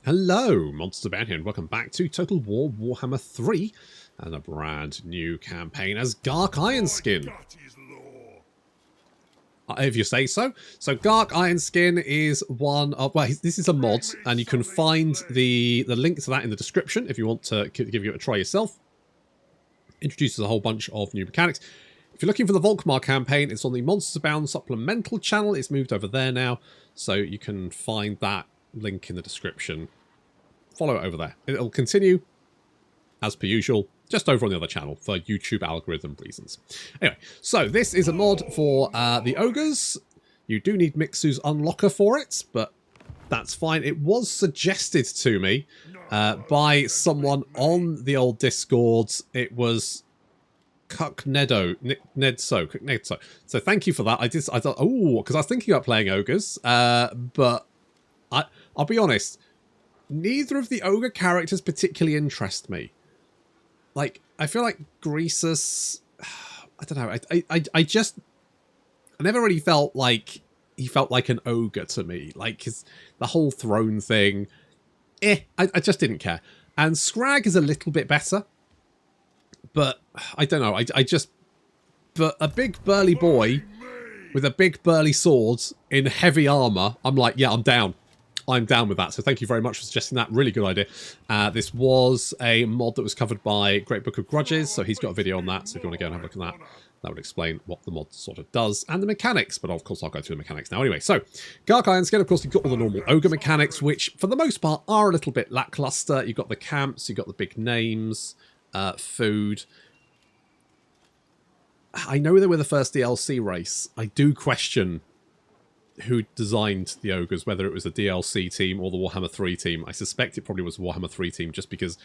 Hello, Monster Bear here, and welcome back to Total War Warhammer 3 and a brand new campaign as Ghark Ironskin. If you say so. So Ghark Ironskin is one of, well, this is a mod, and you can find the link to that in the description if you want to give it a try yourself. Introduces a whole bunch of new mechanics. If you're looking for the Volkmar campaign, it's on the Monsters Abound supplemental channel. It's moved over there now, so you can find that link in the description. Follow it over there. It'll continue as per usual, just over on the other channel for YouTube algorithm reasons. Anyway, so this is a mod for the Ogres. You do need Mixu's Unlocker for it, but that's fine. It was suggested to me by someone on the old Discord. It was Nedso. So thank you for that. I thought, oh, because I was thinking about playing Ogres, but I'll be honest, neither of the Ogre characters particularly interest me. Like, I feel like Greasus, I don't know, I never really felt like he felt like an ogre to me. Like, the whole throne thing, I just didn't care. And Scrag is a little bit better, but I don't know, but a big burly boy with a big burly sword in heavy armor, I'm like, yeah, I'm down with that. So thank you very much for suggesting that. Really good idea. This was a mod that was covered by Great Book of Grudges, so he's got a video on that. So if you want to go and have a look at that, that would explain what the mod sort of does and the mechanics. But of course, I'll go through the mechanics now anyway. So Ghark Ironskin, of course, you've got all the normal ogre mechanics, which for the most part are a little bit lackluster. You've got the camps, you've got the big names, food. I know they were the first DLC race. I do question who designed the Ogres, whether it was a DLC team or the Warhammer 3 team. I suspect it probably was the Warhammer 3 team, just because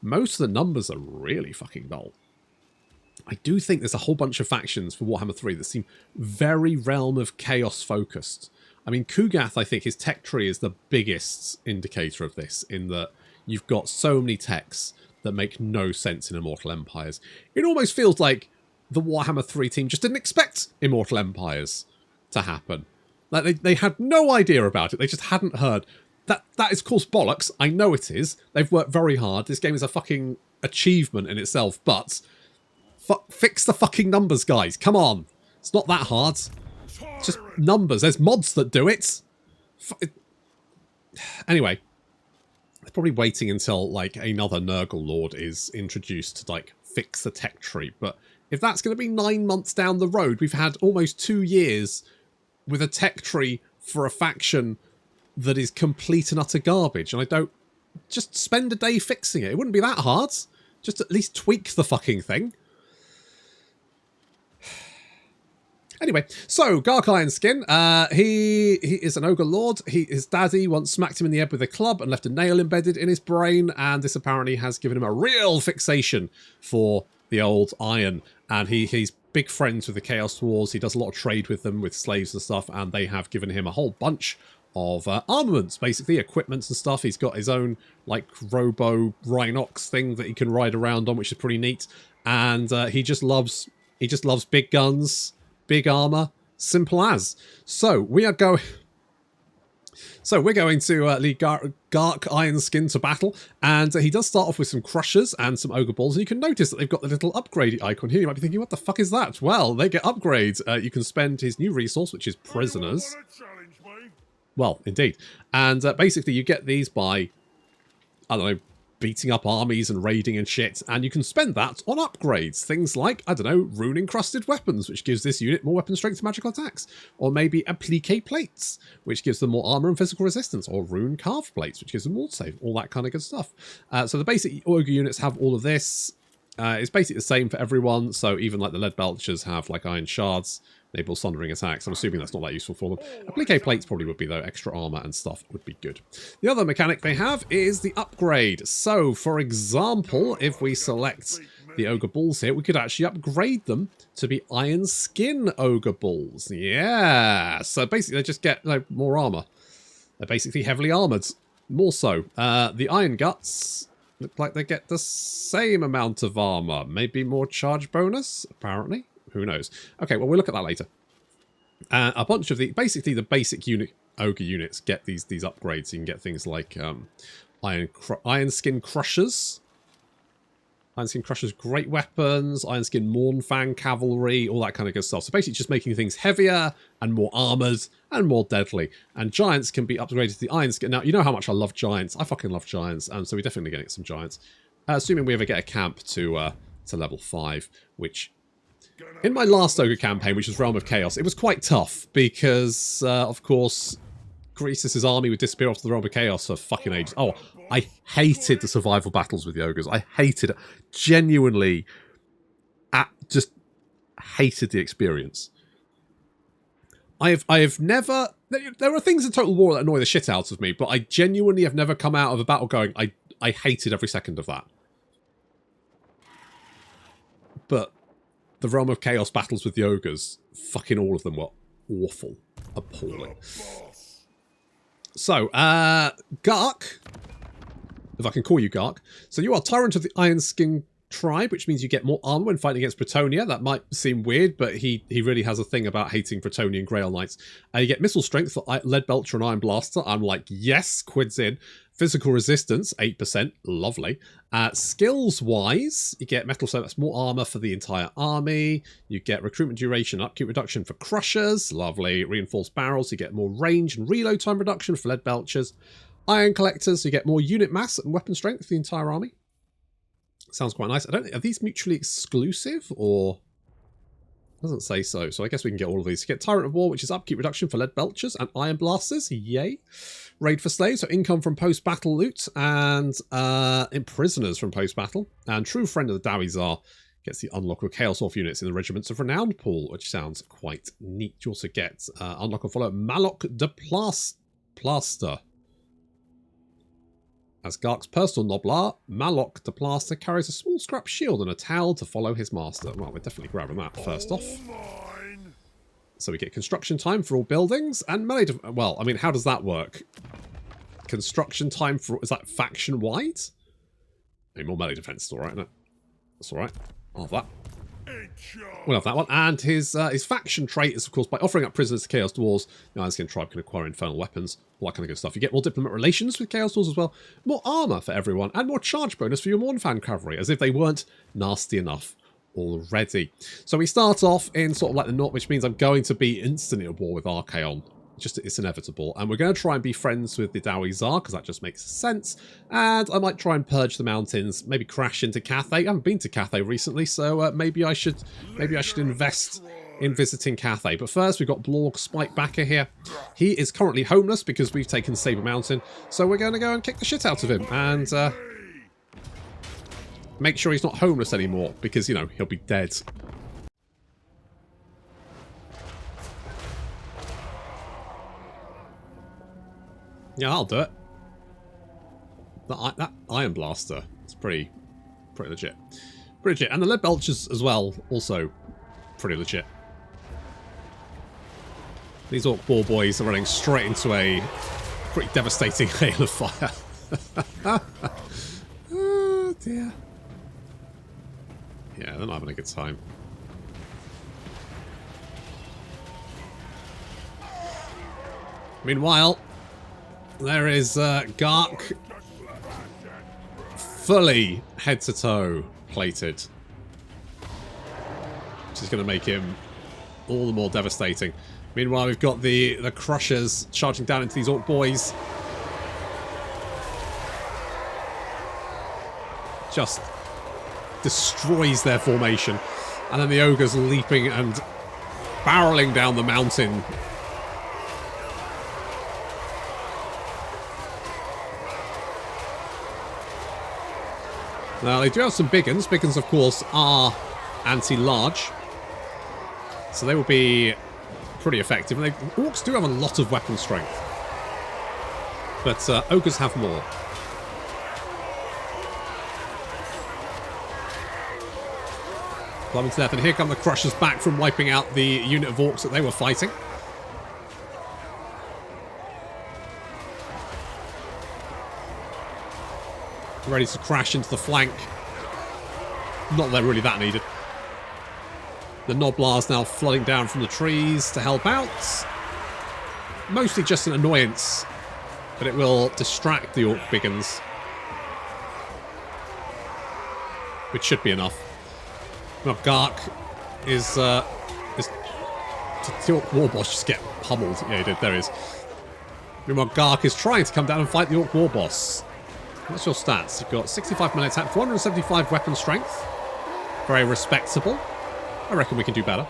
most of the numbers are really fucking dull. I do think there's a whole bunch of factions for Warhammer 3 that seem very Realm of Chaos focused. I mean, Kugath, I think his tech tree is the biggest indicator of this, in that you've got so many techs that make no sense in Immortal Empires. It almost feels like the Warhammer 3 team just didn't expect Immortal Empires to happen. Like, they had no idea about it. They just hadn't heard. That is, of course, bollocks. I know it is. They've worked very hard. This game is a fucking achievement in itself, but fix the fucking numbers, guys. Come on. It's not that hard. It's just numbers. There's mods that do it. Anyway, they're probably waiting until, like, another Nurgle Lord is introduced to, like, fix the tech tree. But if that's going to be 9 months down the road, we've had almost 2 years with a tech tree for a faction that is complete and utter garbage. And I don't... Just spend a day fixing it. It wouldn't be that hard. Just at least tweak the fucking thing. Anyway, so Ghark Ironskin, he is an Ogre Lord. His daddy once smacked him in the head with a club and left a nail embedded in his brain, and this apparently has given him a real fixation for the old iron. And he's big friends with the Chaos Dwarfs. He does a lot of trade with them, with slaves and stuff, and they have given him a whole bunch of armaments, basically, equipments and stuff. He's got his own, like, Robo Rhinox thing that he can ride around on, which is pretty neat. And he just loves big guns, big armor, simple as. So we are going... So we're going to lead Ghark Ironskin to battle, and he does start off with some crushers and some ogre balls, and you can notice that they've got the little upgrade icon here. You might be thinking, what the fuck is that? Well, they get upgrades. You can spend his new resource, which is prisoners. Well, indeed. And basically you get these by, I don't know, beating up armies and raiding and shit, and you can spend that on upgrades. Things like, I don't know, rune-encrusted weapons, which gives this unit more weapon strength to magical attacks. Or maybe applique plates, which gives them more armor and physical resistance. Or rune-carved plates, which gives them more save. All that kind of good stuff. So the basic Ogre units have all of this. It's basically the same for everyone, so even like the lead belchers have like iron shards, enable sundering attacks. I'm assuming that's not that useful for them. Applique plates probably would be, though. Extra armor and stuff would be good. The other mechanic they have is the upgrade. So, for example, if we select the Ogre Balls here, we could actually upgrade them to be Iron Skin Ogre Balls. Yeah! So basically they just get, like, more armor. They're basically heavily armored. More so. The Iron Guts look like they get the same amount of armor. Maybe more charge bonus, apparently. Who knows? Okay, well, we'll look at that later. A bunch of the... Basically, the basic unit ogre units get these upgrades. You can get things like Iron Skin Crushers. Iron Skin Crushers, great weapons, Iron Skin Mourn Fang Cavalry, all that kind of good stuff. So basically just making things heavier and more armoured and more deadly. And Giants can be upgraded to the Iron Skin. Now, you know how much I love Giants. I fucking love Giants. So we're definitely going to get some Giants. Assuming we ever get a camp to level 5, which... In my last Ogre campaign, which was Realm of Chaos, it was quite tough because, of course, Croesus' army would disappear off to the Realm of Chaos for fucking ages. Oh, I hated the survival battles with the ogres. I hated it. Genuinely, just hated the experience. I have never... There are things in Total War that annoy the shit out of me, but I genuinely have never come out of a battle going, I hated every second of that. But the Realm of Chaos battles with the ogres, fucking all of them were awful. Appalling. So, Ghark, if I can call you Ghark. So you are Tyrant of the Iron Skin tribe, which means you get more armor when fighting against Bretonnia. That might seem weird, but he really has a thing about hating Bretonnian Grail Knights. You get missile strength for Lead Belcher and Iron Blaster. I'm like, yes, quids in. Physical resistance, 8%, lovely. Skills-wise, you get metal, so that's more armor for the entire army. You get recruitment duration, upkeep reduction for crushers, lovely. Reinforced barrels, you get more range and reload time reduction for lead belchers. Iron collectors, you get more unit mass and weapon strength for the entire army. Sounds quite nice. I don't think, are these mutually exclusive or... Doesn't say so. So I guess we can get all of these. You get Tyrant of War, which is upkeep reduction for lead belchers and iron blasters. Yay. Raid for slaves, so income from post-battle loot and prisoners from post-battle. And True Friend of the Dawizar gets the unlock of Chaos Dwarf units in the Regiments of Renowned pool, which sounds quite neat. You also get unlock and follow Malok de Plaster. As Ghark's personal noblar, Malok de Plaster carries a small scrap shield and a towel to follow his master. Well, we're definitely grabbing that first off. So we get construction time for all buildings and melee... Well, I mean, how does that work? Construction time for... Is that faction-wide? I mean, more melee defense is alright, isn't it? That's alright. I'll have that. We'll have that one. And his faction trait is, of course, by offering up prisoners to Chaos Dwarves, the Iron Skin tribe can acquire infernal weapons, all that kind of good stuff. You get more diplomat relations with Chaos Dwarves as well, more armor for everyone, and more charge bonus for your Mourn fan cavalry, as if they weren't nasty enough already. So we start off in sort of like the north, which means I'm going to be instantly at war with Archaon. Just, it's inevitable. And we're going to try and be friends with the Dawizar, because that just makes sense. And I might try and purge the mountains, maybe crash into Cathay. I haven't been to Cathay recently, so maybe I should invest in visiting Cathay. But first, we've got Blorg Spikebacker here. He is currently homeless because we've taken Saber Mountain. So we're going to go and kick the shit out of him. And make sure he's not homeless anymore, because, you know, he'll be dead. Yeah, I'll do it. That Iron Blaster is pretty legit. Pretty legit. And the Lead Belchers as well, also pretty legit. These Orc Ball Boys are running straight into a pretty devastating hail of fire. Oh, dear. Yeah, they're not having a good time. Meanwhile, there is Ghark, fully head to toe plated, which is going to make him all the more devastating. Meanwhile, we've got the Crushers charging down into these Orc boys. Just destroys their formation. And then the Ogres leaping and barreling down the mountain. Now, they do have some big uns. Big uns, of course, are anti-large. So they will be pretty effective. And Orcs do have a lot of weapon strength. But Ogres have more. Plumbing to death. And here come the Crushers back from wiping out the unit of Orcs that they were fighting. Ready to crash into the flank. Not that really that needed. The Noblars now flooding down from the trees to help out. mostly just an annoyance, but it will distract the orc biggins, which should be enough. Now, Ghark is the orc war boss just get pummeled. Yeah, he did. There he is. Meanwhile, Ghark is trying to come down and fight the orc war boss. What's your stats? You've got 65 melee attack, 475 weapon strength. Very respectable. I reckon we can do better.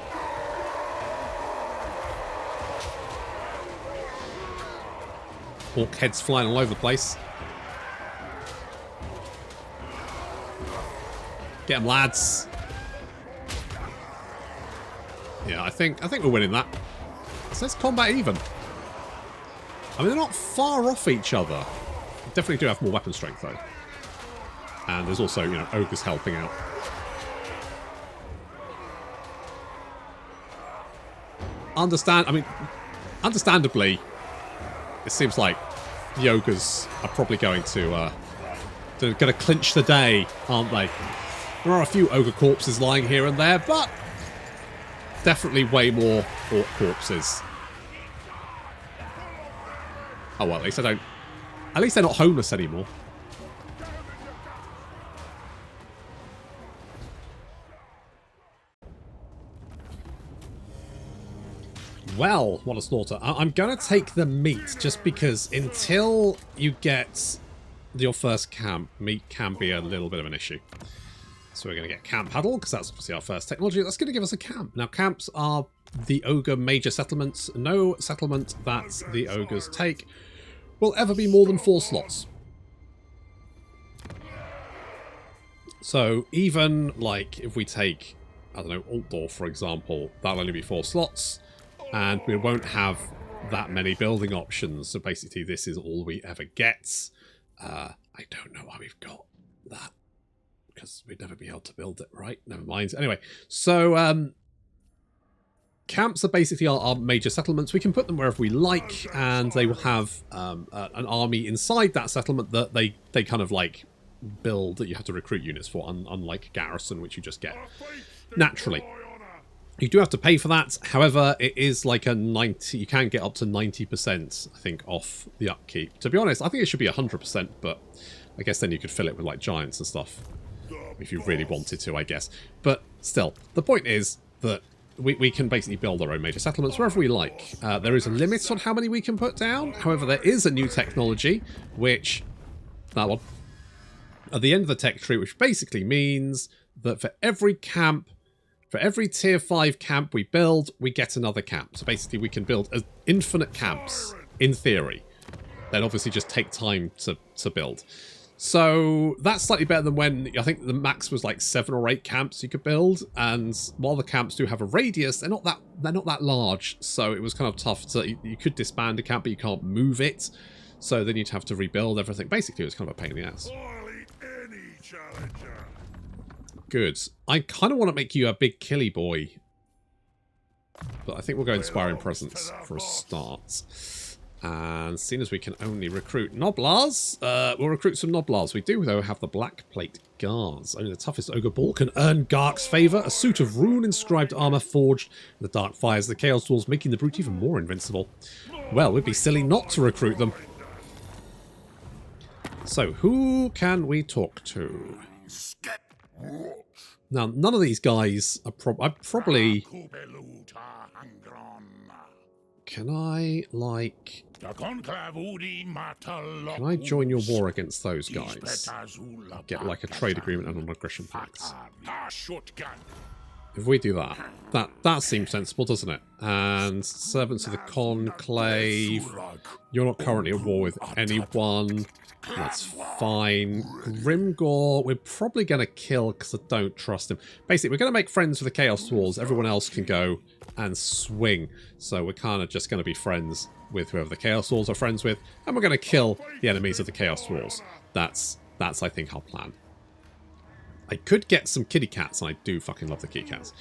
Orc heads flying all over the place. Get them, lads. Yeah, I think we're winning that. So let's combat even. I mean, they're not far off each other. They definitely do have more weapon strength, though. And there's also, you know, ogres helping out. Understandably, it seems like the ogres are probably going to clinch the day, aren't they? There are a few ogre corpses lying here and there, but definitely way more orc corpses. Oh well, at least they're not homeless anymore. Well, what a slaughter. I'm going to take the meat, just because until you get your first camp, meat can be a little bit of an issue. So we're going to get camp huddle, because that's obviously our first technology. That's going to give us a camp. Now, camps are the ogre major settlements. No settlement that the ogres take will ever be more than 4 slots. So even, like, if we take, I don't know, Altdorf, for example, that'll only be 4 slots. And we won't have that many building options. So basically, this is all we ever get. I don't know why we've got that, because we'd never be able to build it, right? Never mind. Anyway, so camps are basically our major settlements. We can put them wherever we like, and they will have an army inside that settlement that they kind of like build, that you have to recruit units for, unlike Garrison, which you just get naturally. You do have to pay for that. However, it is like a 90... You can get up to 90%, I think, off the upkeep. To be honest, I think it should be 100%, but I guess then you could fill it with, like, giants and stuff. If you really wanted to, I guess. But still, the point is that we can basically build our own major settlements wherever we like. There is a limit on how many we can put down. However, there is a new technology, which... That one. At the end of the tech tree, which basically means that for every camp... For every tier 5 camp we build, we get another camp. So basically we can build infinite camps, in theory. They'd obviously just take time to build. So that's slightly better than when, I think the max was like 7 or 8 camps you could build. And while the camps do have a radius, they're not that large. So it was kind of tough to, you could disband a camp, but you can't move it. So then you'd have to rebuild everything. Basically it was kind of a pain in the ass. Good. I kind of want to make you a big killy boy. But I think we'll go Inspiring Presence for a start. And seeing as we can only recruit Noblars, we'll recruit some Noblars. We do, though, have the Black Plate Guards. Only the toughest Ogre Ball can earn Ghark's favour. A suit of rune-inscribed armour forged in the dark fires of the Chaos Dwarfs, making the brute even more invincible. Well, we'd be silly not to recruit them. So, who can we talk to? Now, none of these guys are probably... Can I, like... Can I join your war against those guys? Get, like, a trade agreement and an aggression pact. If we do that, that seems sensible, doesn't it? And Servants of the Conclave... You're not currently at war with anyone. That's fine. Grimgor, we're probably going to kill because I don't trust him. Basically, we're going to make friends with the Chaos Dwarfs. Everyone else can go and swing. So we're kind of just going to be friends with whoever the Chaos Dwarfs are friends with. And we're going to kill the enemies of the Chaos Dwarfs. That's I think, our plan. I could get some kitty cats, and I do fucking love the kitty cats.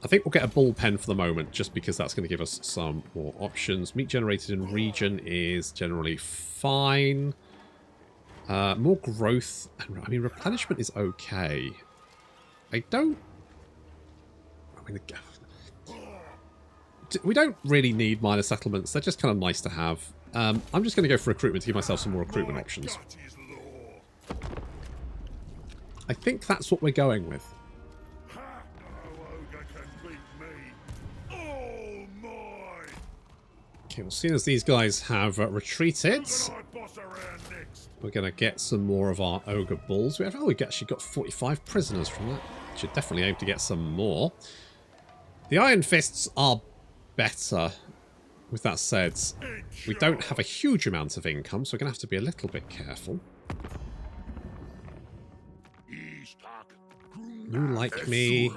I think we'll get a bullpen for the moment, just because that's going to give us some more options. Meat generated in region is generally fine. More growth. I mean, replenishment is okay. I mean, we don't really need minor settlements. They're just kind of nice to have. I'm just going to go for recruitment to give myself some more recruitment options. I think that's what we're going with. Okay, well, seeing as these guys have retreated, we're going to get some more of our ogre bulls. We actually got 45 prisoners from that. Should definitely aim to get some more. The Iron Fists are better. With that said, we don't have a huge amount of income, so we're going to have to be a little bit careful. You like me,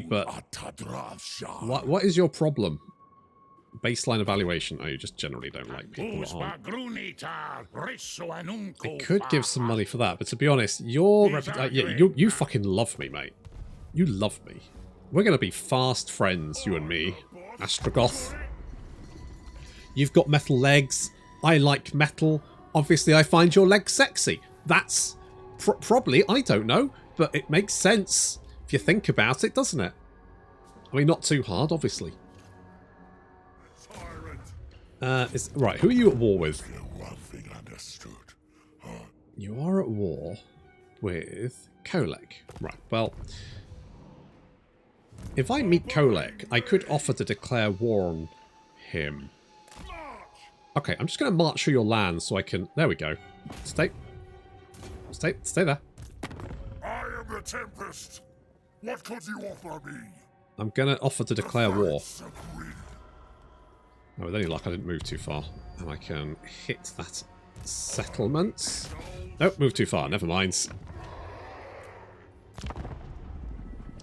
but what is your problem? Baseline evaluation. Oh, you just generally don't like people that aren't. I could give some money for that, but to be honest, you fucking love me, mate. You love me. We're going to be fast friends, you and me, Astrogoth. You've got metal legs. I like metal. Obviously, I find your legs sexy. That's probably, I don't know, but it makes sense if you think about it, doesn't it? I mean, not too hard, obviously. Right, who are you at war with? You are at war with Kolek. Right, well, if I meet Kolek, I could offer to declare war on him. Okay, I'm just going to march through your land so I can... There we go. Stay there. I am the Tempest. What could you offer me? I'm going to offer to declare war. Oh, with any luck, I didn't move too far. And I can hit that settlement. Nope, moved too far. Never mind.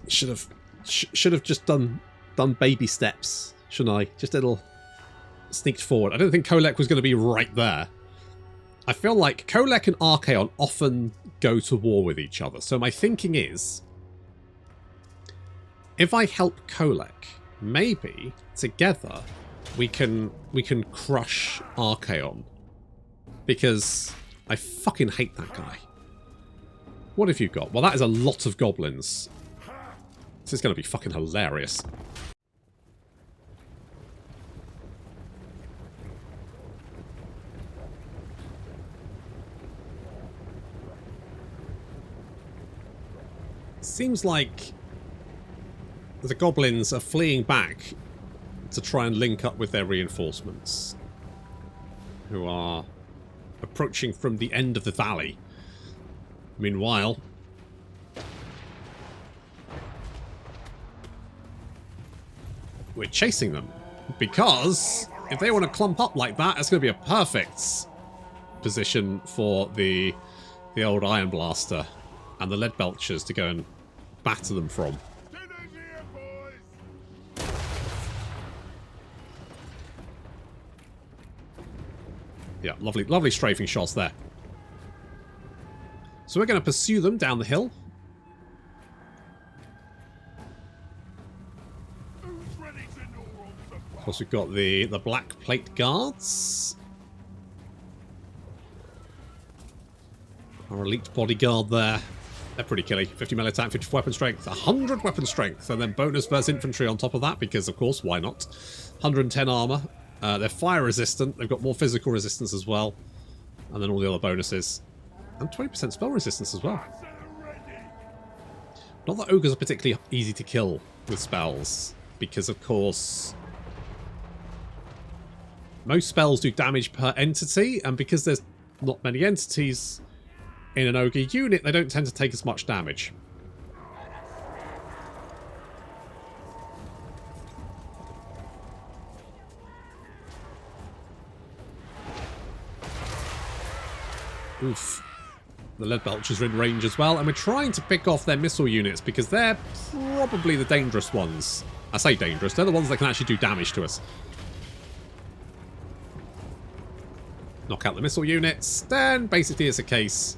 Should have just done baby steps, shouldn't I? Just a little sneaked forward. I don't think Kolek was going to be right there. I feel like Kolek and Archaon often go to war with each other. So my thinking is, if I help Kolek, maybe together we can crush Archaon, because I fucking hate that guy. What have you got? Well, that is a lot of goblins. This is going to be fucking hilarious. Seems like the goblins are fleeing back to try and link up with their reinforcements, who are approaching from the end of the valley. Meanwhile, we're chasing them, because if they want to clump up like that, it's going to be a perfect position for the old Iron Blaster and the Lead Belchers to go and batter them from. Yeah, lovely strafing shots there. So we're going to pursue them down the hill. Of course, we've got the Black Plate Guards. Our elite bodyguard there. They're pretty killy. 50 melee attack, 50 weapon strength, 100 weapon strength, and then bonus versus infantry on top of that, because of course, why not? 110 armor. They're fire resistant. They've got more physical resistance as well. And then all the other bonuses. And 20% spell resistance as well. Not that ogres are particularly easy to kill with spells, because of course most spells do damage per entity, and because there's not many entities in an ogre unit, they don't tend to take as much damage. Oof. The Lead Belchers are in range as well, and we're trying to pick off their missile units because they're probably the dangerous ones. I say dangerous, they're the ones that can actually do damage to us. Knock out the missile units, then basically it's a case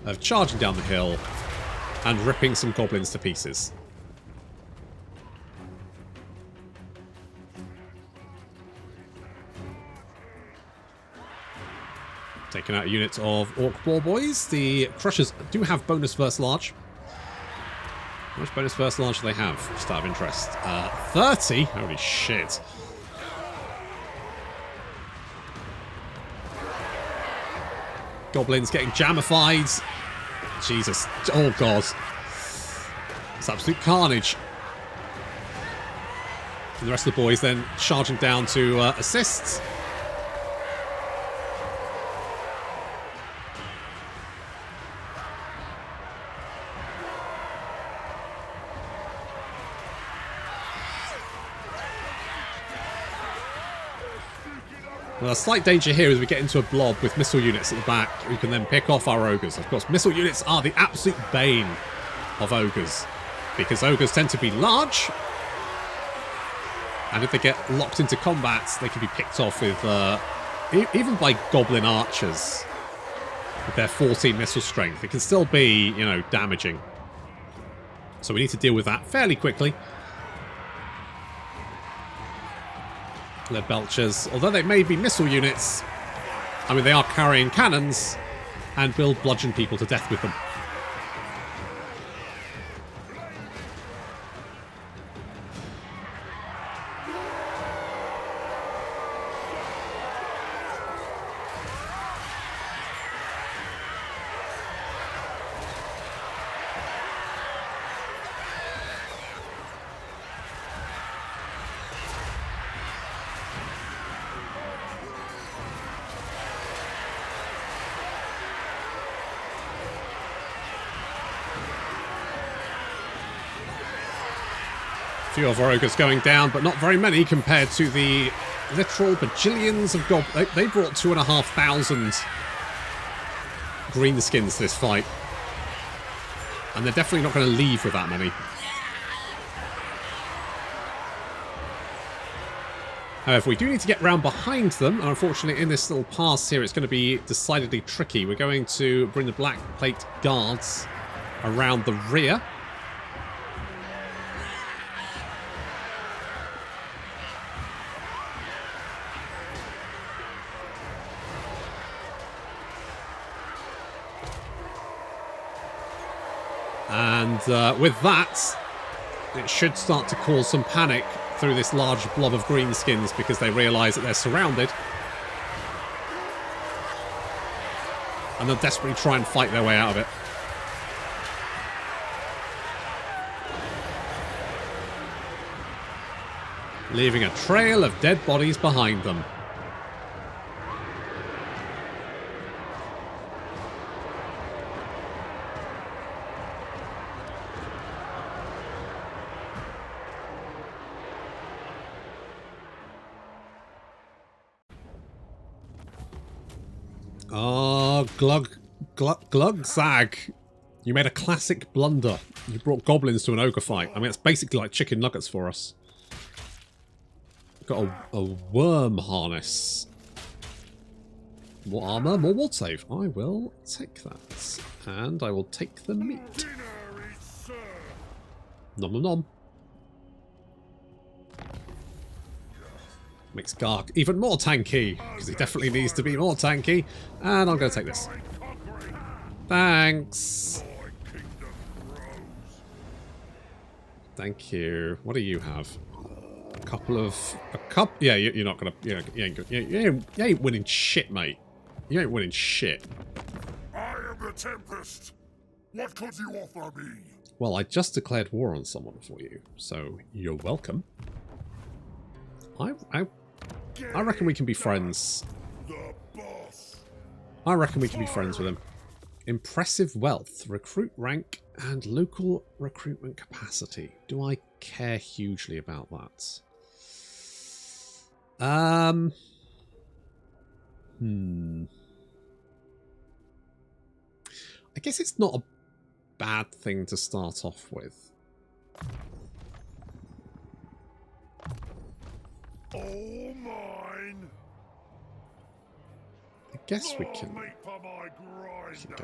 of charging down the hill and ripping some goblins to pieces. Taking out a unit of Orc Ball Boys. The Crushers do have bonus versus large. much bonus first launch do they have? Just out of interest. 30? Holy shit. Goblins getting jamified. Jesus. Oh, God. It's absolute carnage. And the rest of the boys then charging down to assist. Well, a slight danger here is we get into a blob with missile units at the back who can then pick off our ogres. Of course, missile units are the absolute bane of ogres, because ogres tend to be large, and if they get locked into combat, they can be picked off with, even by goblin archers with their 14 missile strength. It can still be, you know, damaging. So we need to deal with that fairly quickly. Lead belchers, although they may be missile units, I mean, they are carrying cannons and will bludgeon people to death with them. Few of our ogres going down, but not very many compared to the literal bajillions of goblins. They brought 2,500 greenskins to this fight. And they're definitely not going to leave with that many. However, we do need to get round behind them, and unfortunately in this little pass here it's going to be decidedly tricky. We're going to bring the Black Plate Guards around the rear. And with that, it should start to cause some panic through this large blob of greenskins because they realise that they're surrounded. And they'll desperately try and fight their way out of it. Leaving a trail of dead bodies behind them. Oh, Glugzag. You made a classic blunder. You brought goblins to an ogre fight. I mean, it's basically like chicken nuggets for us. Got a worm harness. More armor, more ward save. I will take that. And I will take the meat. Nom nom nom. Makes Ghark even more tanky, because he definitely needs to be more tanky. And I'm going to take this. Thanks. Thank you. What do you have? Yeah, you're not going to... You ain't winning shit, mate. You ain't winning shit. I am the Tempest. What could you offer me? Well, I just declared war on someone for you, so you're welcome. I reckon we can be friends. The boss. I reckon we can be friends with him. Impressive wealth, recruit rank, and local recruitment capacity. Do I care hugely about that? I guess it's not a bad thing to start off with. All mine. I guess we can go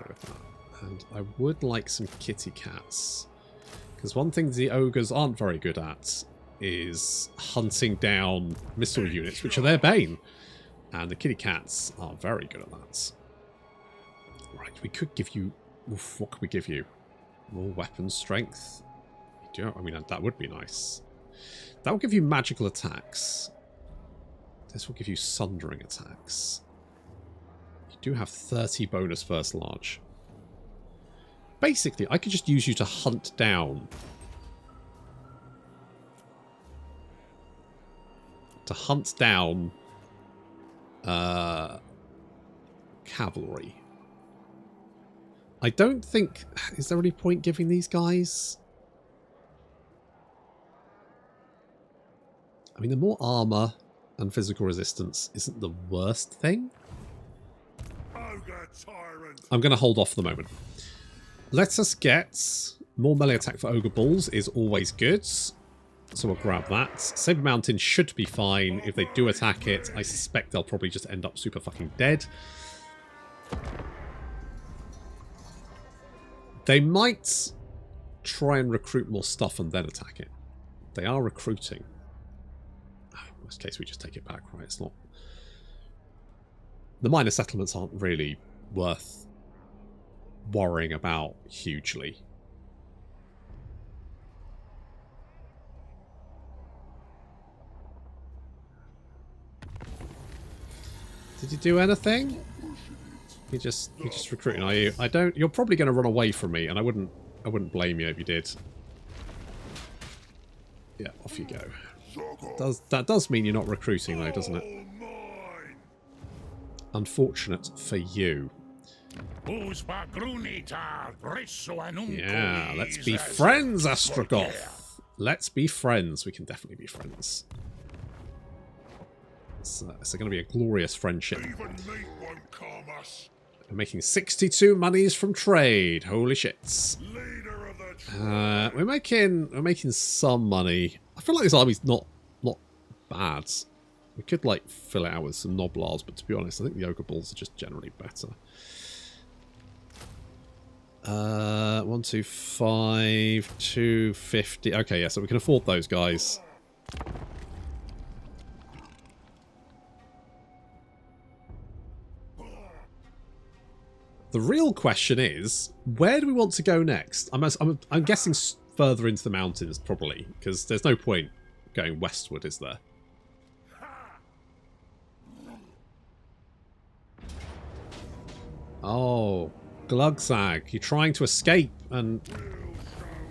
with that. And I would like some kitty cats. Because one thing the ogres aren't very good at is hunting down missile units, which are their bane. And the kitty cats are very good at that. Right, we could give you... Oof, what could we give you? More weapon strength. I mean, that would be nice. That will give you magical attacks. This will give you sundering attacks. You do have 30 bonus first large. Basically, I could just use you to hunt down. Cavalry. I don't think... Is there any point giving these guys? I mean, the more armor and physical resistance isn't the worst thing. I'm going to hold off for the moment. Let us get more melee attack for Ogre Bulls is always good. So we'll grab that. Saber Mountain should be fine. If they do attack it, I suspect they'll probably just end up super fucking dead. They might try and recruit more stuff and then attack it. They are recruiting. In this case, we just take it back, right? It's not... The minor settlements aren't really worth worrying about hugely. Did you do anything? You just recruiting, are you? I don't. You're probably going to run away from me, and I wouldn't blame you if you did. Yeah, off you go. That does mean you're not recruiting though, doesn't it? Unfortunate for you. Yeah, let's be friends, Ostrogoth. Let's be friends. We can definitely be friends. It's going to be a glorious friendship. We're making 62 monies from trade. Holy shits. We're making some money. I feel like this army's not bad. We could like fill it out with some Noblars, but to be honest, I think the Ogre Bulls are just generally better. 125, 250. Okay, yeah, so we can afford those guys. The real question is, where do we want to go next? I'm guessing further into the mountains, probably, because there's no point going westward, is there? Oh, Glugzag, you're trying to escape, and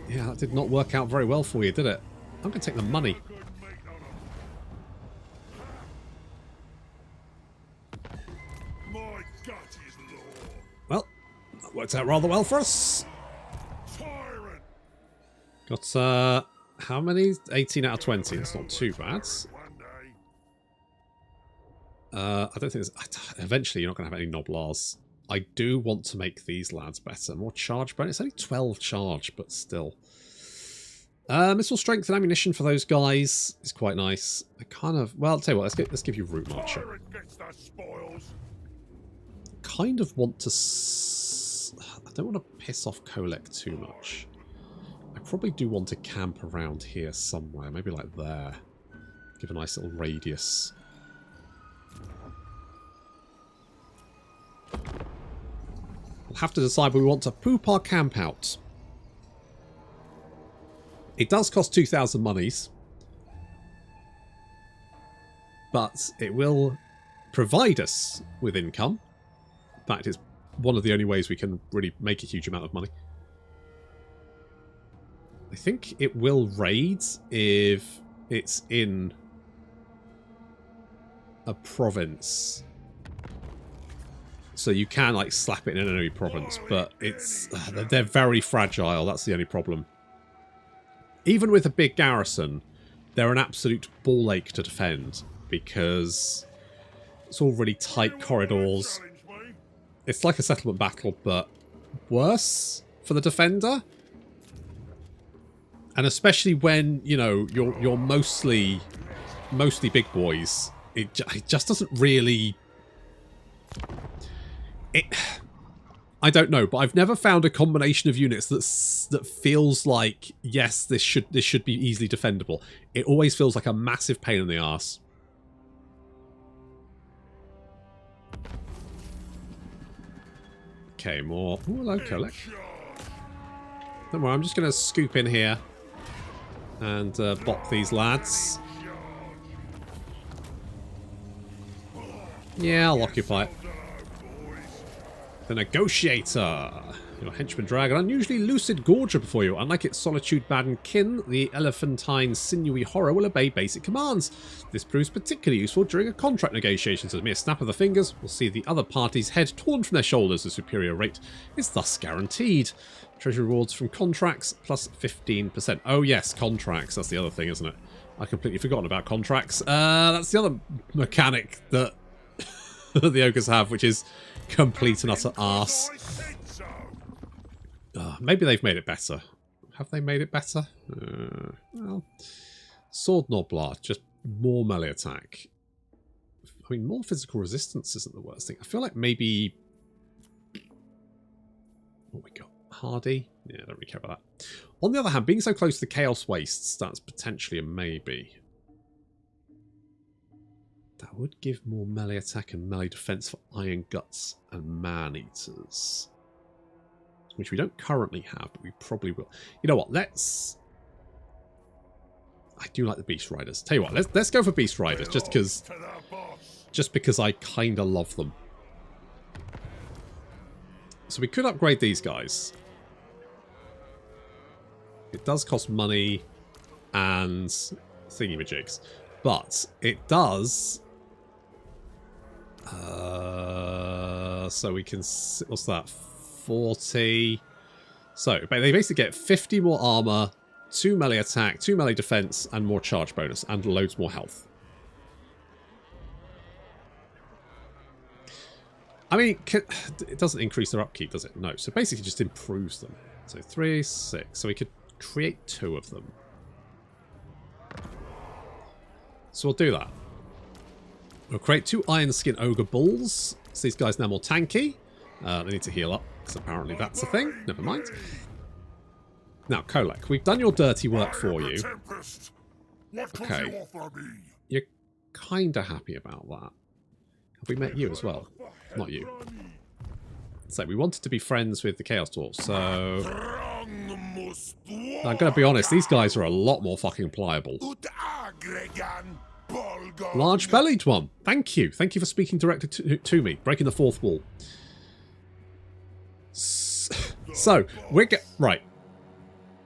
yeah, that did not work out very well for you, did it? I'm going to take the money. Well, that worked out rather well for us. Got, how many? 18 out of 20. That's not too bad. I don't think there's... Eventually, you're not going to have any Noblars. I do want to make these lads better. More charge bonus. It's only 12 charge, but still. Missile strength and ammunition for those guys is quite nice. I kind of... Well, I'll tell you what. Let's give you Route Marcher. Kind of want to... I don't want to piss off Kolek too much. I probably do want to camp around here somewhere. Maybe like there. Give a nice little radius. We'll have to decide whether we want to poop our camp out. It does cost 2,000 monies. But it will provide us with income. In fact, it's one of the only ways we can really make a huge amount of money. I think it will raid if it's in a province. So you can like slap it in an enemy province, but it's they're very fragile. That's the only problem. Even with a big garrison, they're an absolute ball ache to defend because it's all really tight corridors. It's like a settlement battle, but worse for the defender. And especially when, you know, you're mostly big boys, it just doesn't really... I don't know, but I've never found a combination of units that feels like, yes, this should be easily defendable. It always feels like a massive pain in the arse. Okay, more. Ooh, hello, Kolek. Don't worry, I'm just going to scoop in here. and bop these lads. Yeah, I'll occupy it. The Negotiator. Your henchman drag an unusually lucid gorger before you. Unlike its solitude-baddened kin, the elephantine sinewy horror will obey basic commands. This proves particularly useful during a contract negotiation, so a mere snap of the fingers will see the other party's head torn from their shoulders. A superior rate is thus guaranteed. Treasure rewards from contracts plus 15%. Oh yes, contracts. That's the other thing, isn't it? I completely forgotten about contracts. That's the other mechanic that the ogres have, which is complete and utter arse. Maybe they've made it better. Have they made it better? Well, Sword Noblar, just more melee attack. I mean, more physical resistance isn't the worst thing. I feel like maybe... What we got? Hardy? Yeah, I don't really care about that. On the other hand, being so close to the Chaos Wastes, that's potentially a maybe. That would give more melee attack and melee defense for Iron Guts and Man-Eaters. Which we don't currently have, but we probably will. You know what, let's... I do like the Beast Riders. Tell you what, let's go for Beast Riders, just because I kind of love them. So we could upgrade these guys. It does cost money and thingy-majigs. But it does... so we can... What's that? 40. So they basically get 50 more armor, 2 melee attack, 2 melee defense, and more charge bonus, and loads more health. I mean, it doesn't increase their upkeep, does it? No. So basically just improves them. So 3, 6. So we could create 2 of them. So we'll do that. We'll create 2 Ironskin Ogre Bulls. So these guys are now more tanky. They need to heal up, because apparently that's a thing. Never mind. Now, Kolek, we've done your dirty work for you. Okay. You're kind of happy about that. Have we met you as well? Not you. So, we wanted to be friends with the Chaos Dwarfs, so... I'm going to be honest, these guys are a lot more fucking pliable. Large-bellied one. Thank you. Thank you for speaking directly to me. Breaking the fourth wall. So, we're right.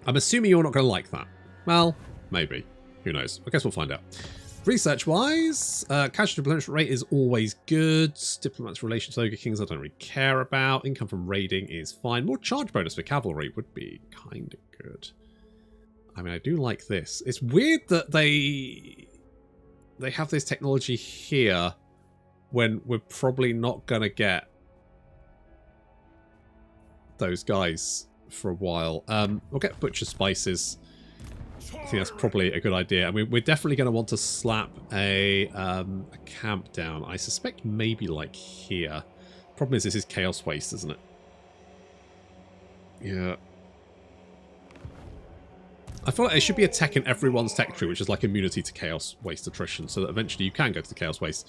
I'm assuming you're not going to like that. Well, maybe. Who knows? I guess we'll find out. Research-wise, casualty replenishment rate is always good. Diplomats' relations to Ogre Kings I don't really care about. Income from raiding is fine. More charge bonus for cavalry would be kind of good. I mean, I do like this. It's weird that they have this technology here when we're probably not going to get those guys for a while. We'll get butcher spices. I think that's probably a good idea. I mean, we're definitely going to want to slap a camp down. I suspect maybe like here. Problem is, this is Chaos Waste, isn't it? Yeah. I feel like there should be a tech in everyone's tech tree, which is like immunity to Chaos Waste attrition, so that eventually you can go to the Chaos Waste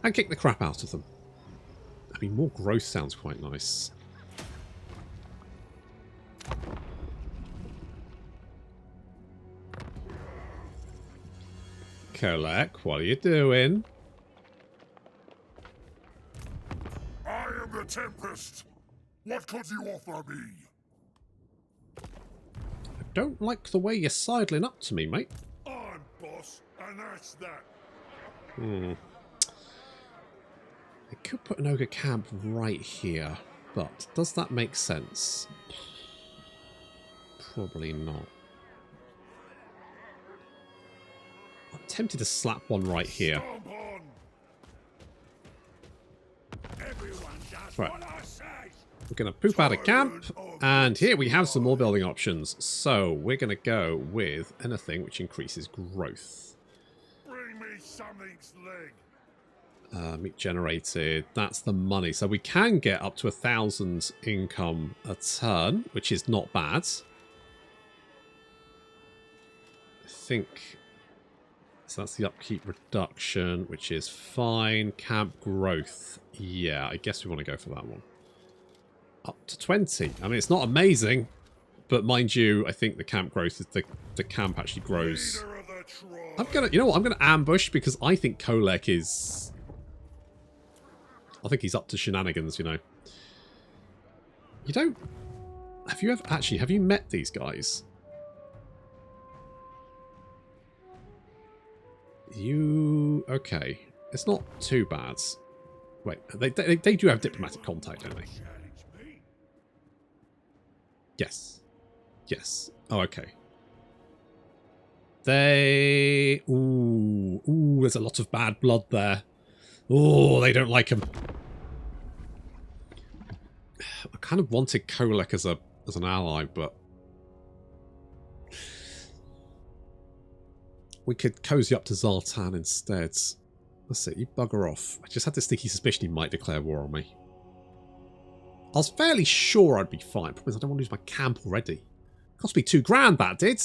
and kick the crap out of them. I mean, more growth sounds quite nice. Kolek, what are you doing? I am the Tempest. What could you offer me? I don't like the way you're sidling up to me, mate. I'm boss, and that's that. I could put an ogre camp right here, but does that make sense? Probably not. I'm tempted to slap one right here. Right. We're going to poop out a camp, and here we have some more building options. So we're going to go with anything which increases growth. Bring me something's leg. Meat generated, that's the money. So we can get up to 1,000 income a turn, which is not bad. I think... So that's the upkeep reduction, which is fine. Camp growth. Yeah, I guess we want to go for that one. Up to 20. I mean, it's not amazing, But mind you, I think the camp growth is the camp actually grows. Leader of the tribe. I'm gonna, you know what? I'm gonna ambush because I think Kolek is. I think he's up to shenanigans. You know. You don't. Have you ever actually? Have you met these guys? You okay? It's not too bad. Wait, they do have diplomatic contact, don't they? Yes. Yes. Oh, okay. They... Ooh. Ooh, there's a lot of bad blood there. Oh, they don't like him. I kind of wanted Kolek as an ally, but... we could cozy up to Zartan instead. That's it, you bugger off. I just had this sneaky suspicion he might declare war on me. I was fairly sure I'd be fine. Problem is I don't want to lose my camp already. Cost me $2,000, that did.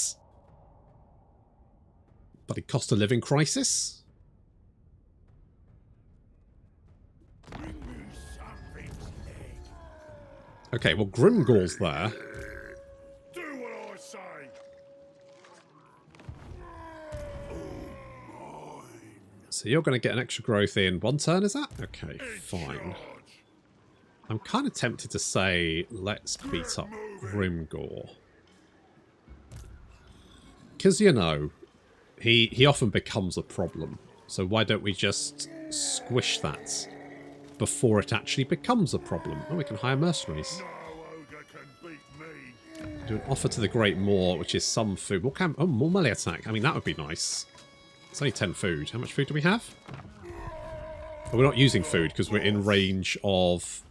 But it cost a living crisis. Okay, well Grimgor's there. Do what I say. So you're going to get an extra growth in one turn, is that? Okay, fine. I'm kind of tempted to say, let's beat up Grimgor. Because, you know, he often becomes a problem. So why don't we just squish that before it actually becomes a problem? Oh, we can hire mercenaries. No ogre can beat me. Do an offer to the Great Moor, which is some food. What can, oh, more melee attack. I mean, that would be nice. It's only 10 food. How much food do we have? Oh, we're not using food because we're in range of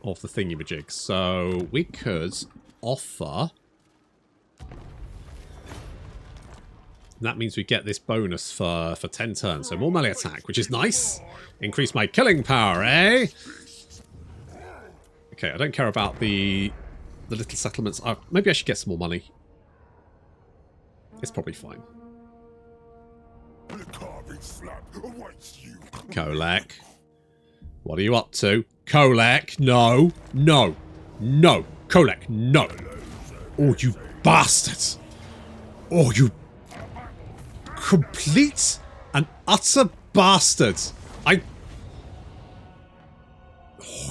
the thingy-majig. So we could offer... that means we get this bonus for 10 turns. So more melee attack, which is nice. Increase my killing power, eh? Okay, I don't care about the little settlements. Maybe I should get some more money. It's probably fine. The carving slap awaits you. Kolek. What are you up to? Kolek, no. No. No. Kolek, no. Oh, you bastard. Oh, you complete and utter bastard. Oh,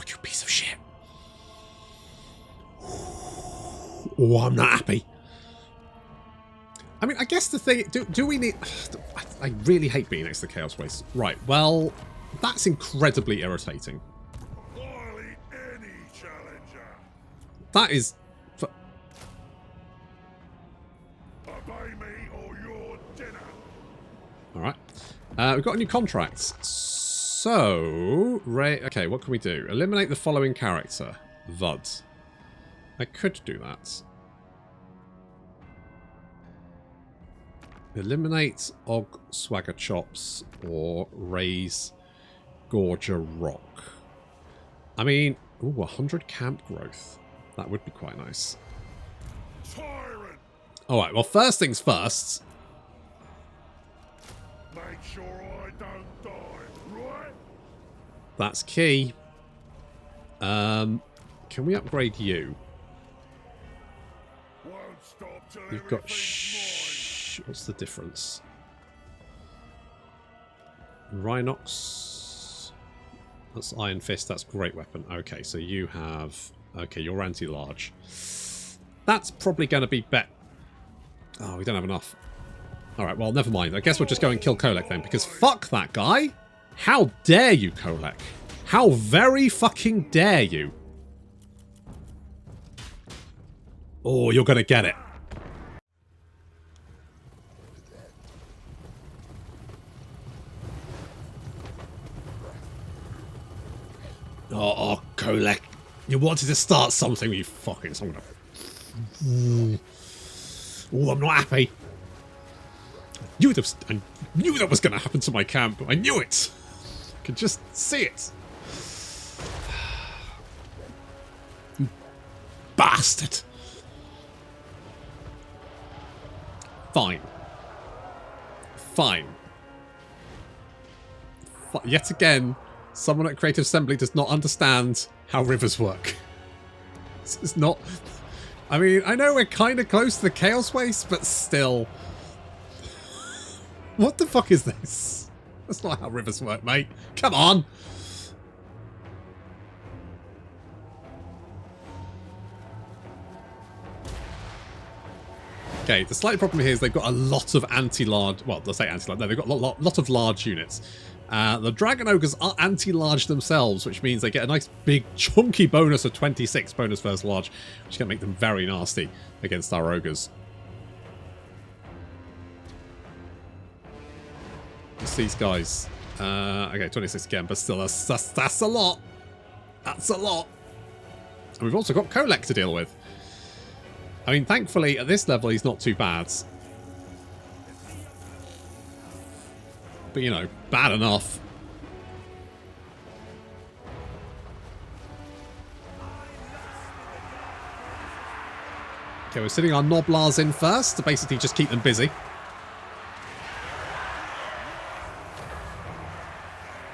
you piece of shit. Oh, I'm not happy. I mean, I guess the thing... Do we need... I really hate being next to the Chaos Waste. Right, well, that's incredibly irritating. I'll eat any challenger. That is... Obey me or your dinner. Alright. We've got a new contract. So... okay, what can we do? Eliminate the following character. Vud. I could do that. Eliminate Og Swagger Chops or raise Gorger Rock. I mean, ooh, 100 camp growth. That would be quite nice. Tyrant. Alright, well, first things first. Make sure I don't die, right? That's key. Can we upgrade you? Won't stop till You've got everything's what's the difference? Rhinox. That's Iron Fist. That's great weapon. Okay, so you have... okay, you're anti-large. That's probably going to be bet... oh, we don't have enough. Alright, well, never mind. I guess we'll just go and kill Kolek then, because fuck that guy! How dare you, Kolek? How very fucking dare you? Oh, you're going to get it. Oh, Kolek. You wanted to start something, you fucking son of a... oh, I'm not happy. I knew that was going to happen to my camp. I knew it. I could just see it. You bastard. Fine. Fine. Yet again, someone at Creative Assembly does not understand how rivers work. This is not... I mean, I know we're kind of close to the Chaos Waste, but still. What the fuck is this? That's not how rivers work, mate. Come on! Okay, the slight problem here is they've got a lot of anti-large... Well, they'll say anti-large. No, they've got a lot of large units. The Dragon Ogres are anti-large themselves, which means they get a nice big chunky bonus of 26 bonus first large, which is going to make them very nasty against our Ogres. Just these guys. Okay, 26 again, but still, that's a lot. That's a lot. And we've also got Kolek to deal with. I mean, thankfully, at this level, he's not too bad. But, you know, bad enough. Okay, we're sitting our Noblars in first to basically just keep them busy.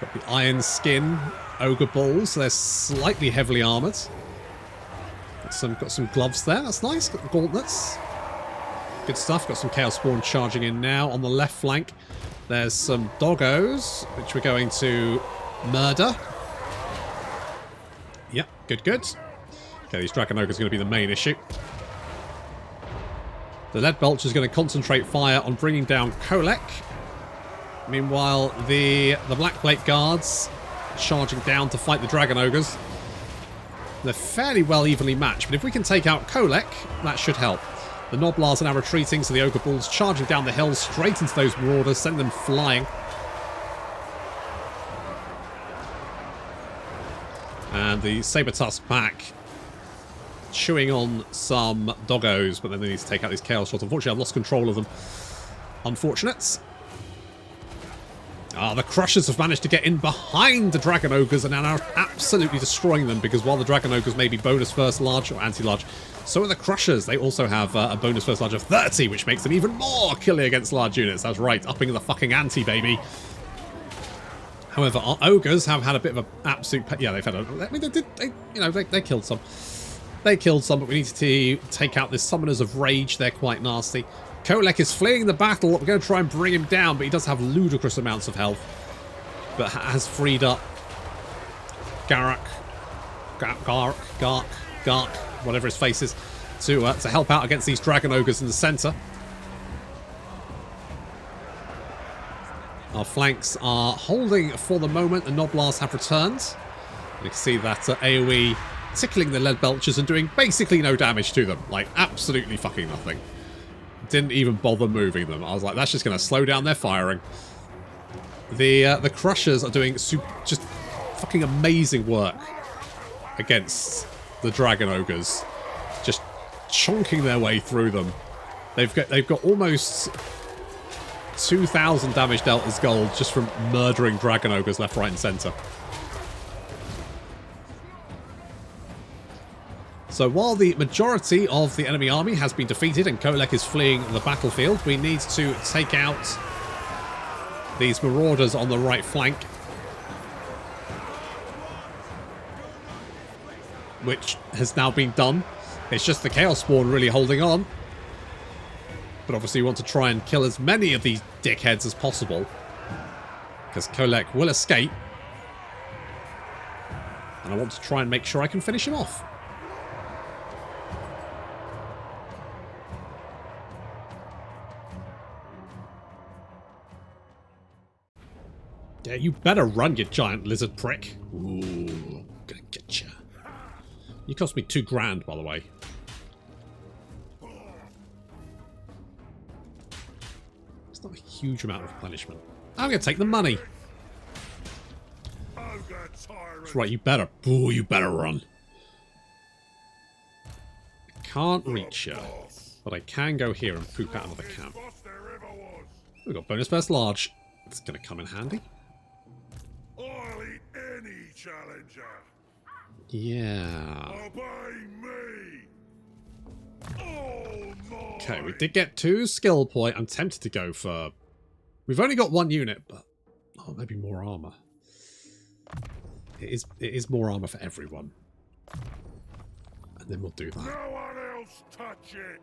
Got the iron skin ogre balls, so they're slightly heavily armoured. Got some gloves there, that's nice. Got the gauntlets. Good stuff. Got some Chaos Spawn charging in now. On the left flank, there's some doggos, which we're going to murder. Yep, good, good. Okay, these Dragon Ogres are going to be the main issue. The Lead Belcher is going to concentrate fire on bringing down Kolek. Meanwhile, the Black Plate Guards charging down to fight the Dragon Ogres. They're fairly well evenly matched, but if we can take out Kolek, that should help. The Noblars are now retreating, so the Ogre Bulls charging down the hills straight into those Marauders, send them flying. And the Saber-Tusk pack chewing on some doggos, but then they need to take out these Chaos Dwarfs. Unfortunately, I've lost control of them. Unfortunate. The Crushers have managed to get in behind the Dragon Ogres and are now absolutely destroying them, because while the Dragon Ogres may be bonus first large or anti-large, so are the Crushers. They also have a bonus first large of 30, which makes them even more killy against large units. That's right, upping the fucking ante, baby. However, our Ogres have had a bit of an absolute... Yeah, they've had a... I mean, they killed some. They killed some, but we need to take out this Summoners of Rage. They're quite nasty. Kolek is fleeing the battle. We're going to try and bring him down, but he does have ludicrous amounts of health. But has freed up Ghark, whatever his face is, to help out against these Dragon Ogres in the centre. Our flanks are holding for the moment. The Noblars have returned. You can see that AoE tickling the Lead Belchers and doing basically no damage to them. Like, absolutely fucking nothing. Didn't even bother moving them. I was like, that's just going to slow down their firing. The Crushers are doing just fucking amazing work against the Dragon Ogres. Just chonking their way through them. They've got almost 2,000 damage dealt as gold just from murdering Dragon Ogres left, right and centre. So while the majority of the enemy army has been defeated and Kolek is fleeing the battlefield, we need to take out these Marauders on the right flank, which has now been done. It's just the Chaos Spawn really holding on. But obviously we want to try and kill as many of these dickheads as possible, because Kolek will escape. And I want to try and make sure I can finish him off. Yeah, you better run, you giant lizard prick. Ooh, gonna get you. You cost me $2,000, by the way. It's not a huge amount of replenishment. I'm gonna take the money. That's right, you better. Ooh, you better run. I can't reach you, but I can go here and poop out another camp. We've got bonus first large. It's gonna come in handy. I'll eat any challenger. Yeah. Obey me. Okay, we did get 2 skill point. I'm tempted to go for... We've only got 1 unit, but... Oh, maybe more armor. It is more armor for everyone. And then we'll do that. No one else touch it!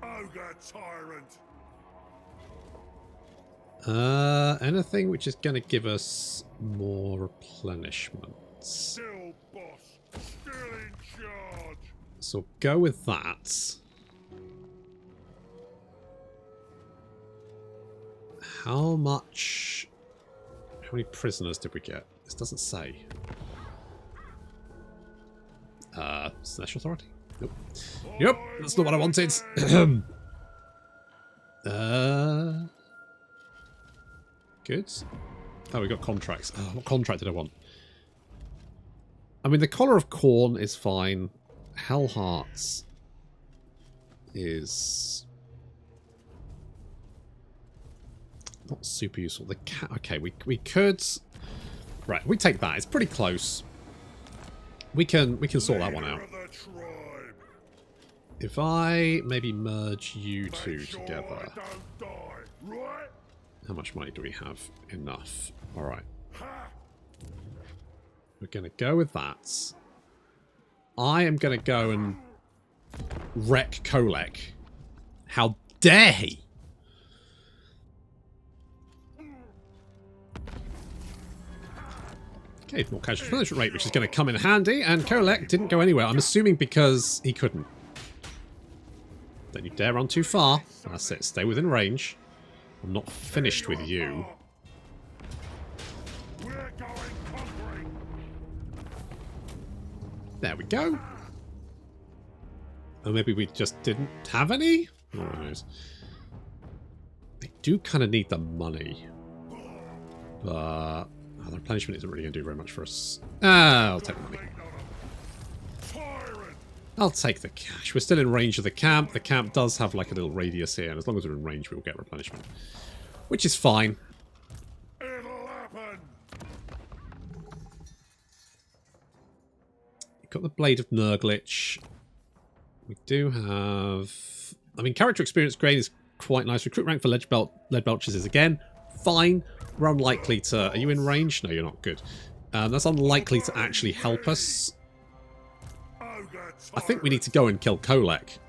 Ogre tyrant! Anything which is going to give us more replenishments. Still boss, still in charge! So go with that. How many prisoners did we get? This doesn't say. Special authority? Nope. Yep, that's not what I wanted. Good. Oh, we got contracts. Oh, what contract did I want? I mean, the Collar of Corn is fine. Hell Hearts is not super useful. The cat. Okay, we could. Right, we take that. It's pretty close. We can sort that one out. If I maybe merge you two together. How much money do we have? Enough. Alright. We're going to go with that. I am going to go and wreck Kolek. How dare he? Okay, more casual replenishment rate, which is going to come in handy. And Kolek didn't go anywhere. I'm assuming because he couldn't. Don't you dare run too far. That's it. Stay within range. I'm not finished with you. There we go. Or maybe we just didn't have any? Who knows? They do kind of need the money. But the replenishment isn't really going to do very much for us. I'll take the money. I'll take the cash. We're still in range of the camp. The camp does have like a little radius here, and as long as we're in range, we'll get replenishment. Which is fine. It'll happen. We've got the Blade of Nurglich. We do have... I mean, character experience gain is quite nice. Recruit rank for lead belchers is, again, fine. We're unlikely to... Are you in range? No, you're not. Good. That's unlikely to actually help us. I think we need to go and kill Kolek.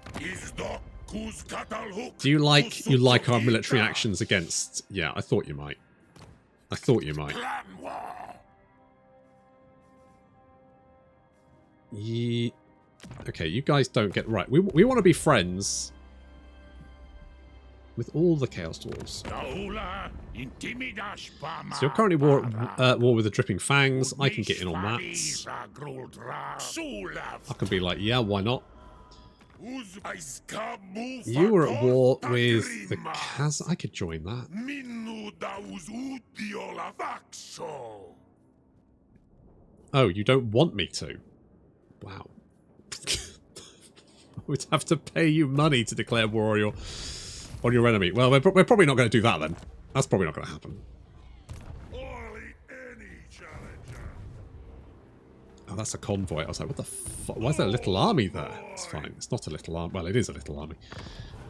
Do you like our military actions against... Yeah, I thought you might. I thought you might. Okay, you guys don't get... Right, we want to be friends with all the Chaos Dwarfs. So you're currently war with the Dripping Fangs. I can get in on that. I can be like, yeah, why not? You were at war with the Kaz. I could join that. Oh, you don't want me to? Wow. I would have to pay you money to declare war on your enemy. Well, we're probably not going to do that then. That's probably not going to happen. Oh, that's a convoy. I was like, what the fuck? Why is there a little army there? It's fine. It's not a little army. Well, it is a little army.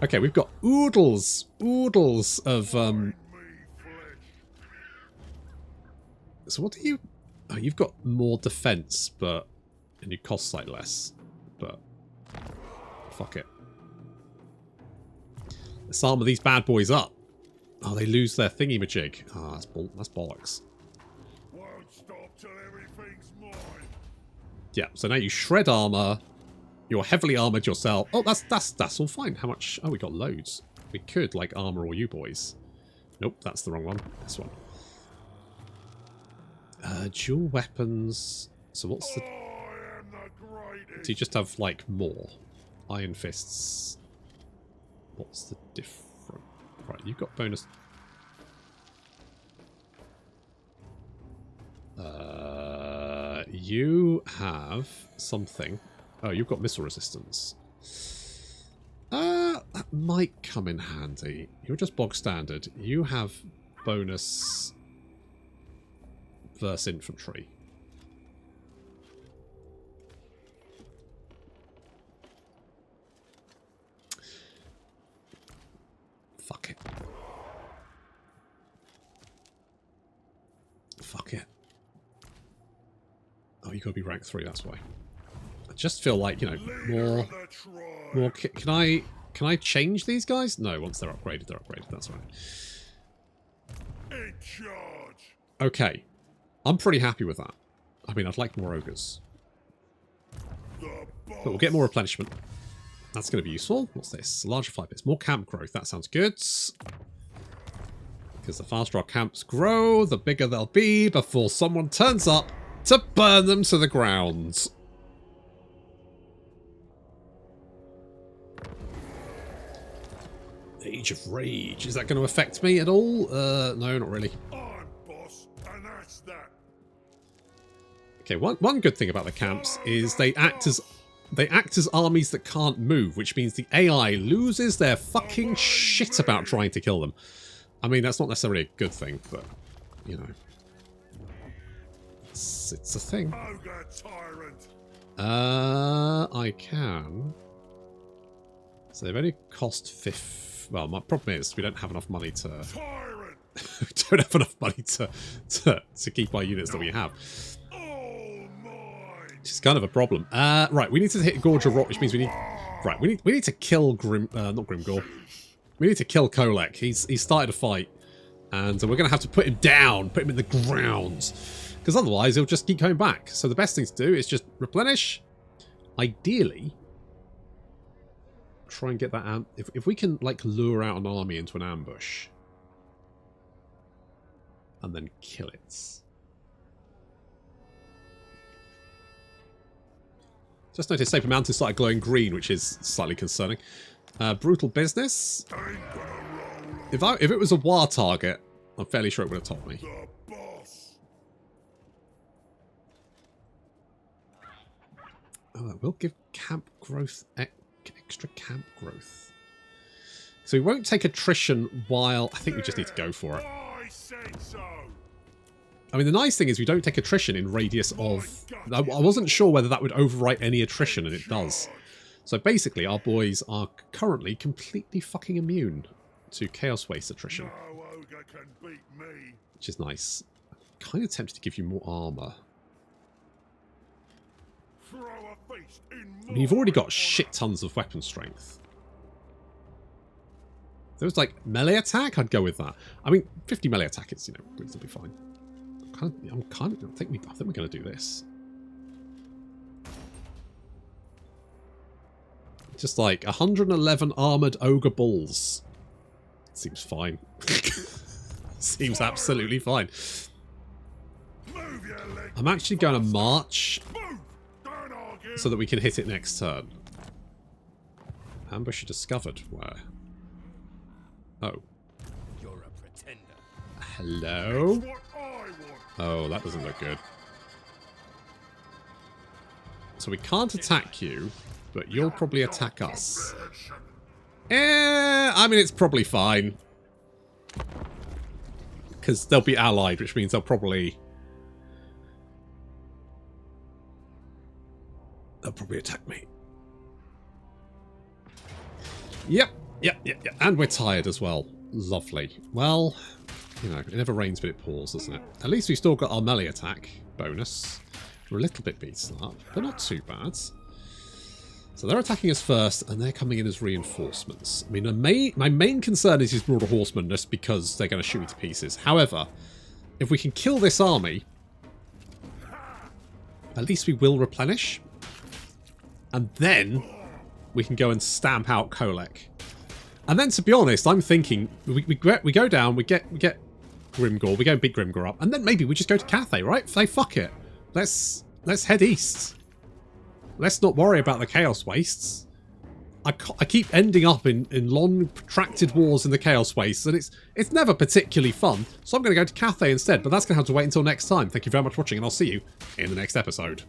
Okay, we've got oodles of... So what do you... Oh, you've got more defense, but... And you cost like less. But... Fuck it. Let's armor these bad boys up. Oh, they lose their thingy-majig. Oh, that's bollocks. Won't stop till everything's mine. Yeah, so now you shred armor. You're heavily armored yourself. Oh, that's all fine. How much? Oh, we got loads. We could, like, armor all you boys. Nope, that's the wrong one. This one. Dual weapons. So what's the... Do you just have, like, more? Iron fists. What's the difference? Right, you've got bonus... you have something. Oh, you've got missile resistance. That might come in handy. You're just bog standard. You have bonus verse infantry. Fuck it. Fuck it. Oh, you gotta be rank 3, that's why. just feel like, you know, more. Can I change these guys? No, once they're upgraded, they're upgraded. That's right. In charge. Okay, I'm pretty happy with that. I mean, I'd like more ogres, but we'll get more replenishment. That's going to be useful. What's this? Larger flight bits, more camp growth. That sounds good. Because the faster our camps grow, the bigger they'll be before someone turns up to burn them to the ground. Age of Rage. Is that going to affect me at all? No, not really. I'm boss, and that's that. Okay, one good thing about the camps is they act as armies that can't move, which means the AI loses their fucking shit about trying to kill them. I mean, that's not necessarily a good thing, but you know, it's a thing. Ogre tyrant. I can. So they've only cost 50. Well, my problem is we don't have enough money to. We don't have enough money to keep our units that we have. Which is kind of a problem. Right, we need to hit Gorge of Rot, which means we need. Right, we need to kill not Grimgor. We need to kill Kolek. He's started a fight, and we're going to have to put him down, put him in the ground, because otherwise he'll just keep coming back. So the best thing to do is just replenish. Ideally, try and get that if we can like lure out an army into an ambush and then kill it. Just noticed Saper Mountain started glowing green, which is slightly concerning. Brutal business. If it was a war target, I'm fairly sure it would have told me. Oh, it will give camp growth, extra camp growth. So we won't take attrition while... I think we just need to go for it. I mean, the nice thing is we don't take attrition in radius of... I wasn't sure whether that would overwrite any attrition, and it does. So basically, our boys are currently completely fucking immune to Chaos Waste attrition. Which is nice. I'm kind of tempted to give you more armour. I mean, you've already got shit tons of weapon strength. If there was like melee attack, I'd go with that. I mean, 50 melee attack is, you know, reasonably fine. I think we're going to do this. Just like 111 armoured ogre bulls. Seems fine. Seems absolutely fine. I'm actually going to march so that we can hit it next turn. Ambush discovered. Where? Oh. You're a pretender. Hello? Oh, that doesn't look good. So we can't attack you, but you'll probably attack us. I mean, it's probably fine. Because they'll be allied, which means they'll probably attack me. Yep. And we're tired as well. Lovely. Well, you know, it never rains but it pours, doesn't it? At least we've still got our melee attack bonus. We're a little bit beaten up, but not too bad. So they're attacking us first, and they're coming in as reinforcements. I mean, my main concern is these broader horsemen, just because they're going to shoot me to pieces. However, if we can kill this army, at least we will replenish. And then we can go and stamp out Kolek. And then, to be honest, I'm thinking we go down, we get Grimgor, we go and beat Grimgor up, and then maybe we just go to Cathay, right? Say fuck it, let's head east. Let's not worry about the Chaos Wastes. I keep ending up in long, protracted wars in the Chaos Wastes, and it's never particularly fun. So I'm going to go to Cathay instead, but that's going to have to wait until next time. Thank you very much for watching, and I'll see you in the next episode.